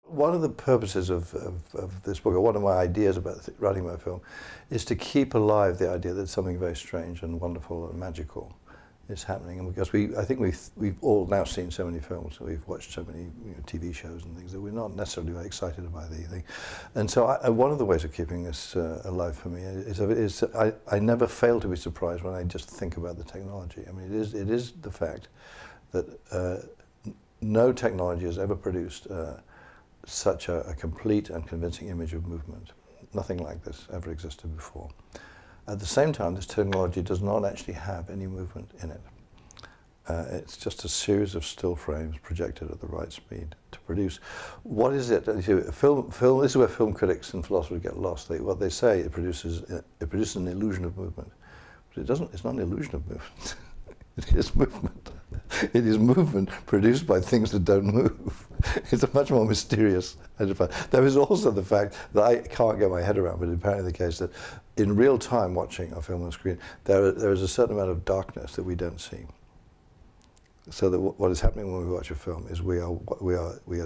One of the purposes of this book, or one of my ideas about writing my film, is to keep alive the idea that something very strange and wonderful and magical is happening. And because I think we've all now seen so many films, we've watched so many TV shows and things that we're not necessarily very excited about the thing. And so one of the ways of keeping this alive for me is I never fail to be surprised when I just think about the technology. I mean, it is the fact that no technology has ever produced such a complete and convincing image of movement. Nothing like this ever existed before. At the same time, this technology does not actually have any movement in it. It's just a series of still frames projected at the right speed to produce. What is it? Film, this is where film critics and philosophers get lost. What they say, it produces an illusion of movement. But it doesn't, it's not an illusion of movement. It is movement. It is movement produced by things that don't move. It's a much more mysterious identifier. There is also the fact that I can't get my head around, but it's apparently the case that in real time watching a film on screen, there is a certain amount of darkness that we don't see. So that what is happening when we watch a film is we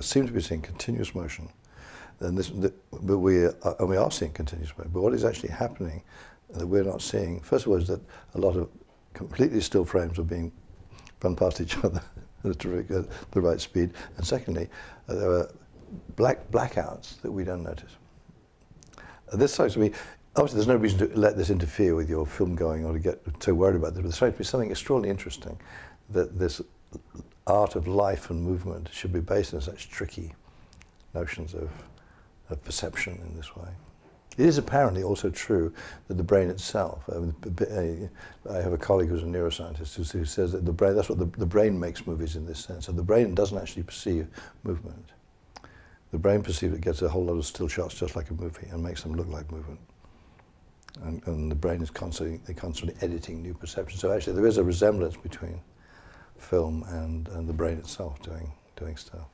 seem to be seeing continuous motion, but we are seeing continuous motion. But what is actually happening that we're not seeing, first of all, is that a lot of completely still frames are being run past each other at the right speed, and secondly, there are blackouts that we don't notice. This strikes me, obviously there's no reason to let this interfere with your film going or to get so worried about this, but it strikes me something extraordinarily interesting that this art of life and movement should be based on such tricky notions of perception in this way. It is apparently also true that the brain itself, I have a colleague who's a neuroscientist who says that the brain, that's what the brain makes movies in this sense. So the brain doesn't actually perceive movement. The brain perceives it, gets a whole lot of still shots just like a movie and makes them look like movement. And the brain is constantly editing new perceptions. So actually there is a resemblance between film and the brain itself doing stuff.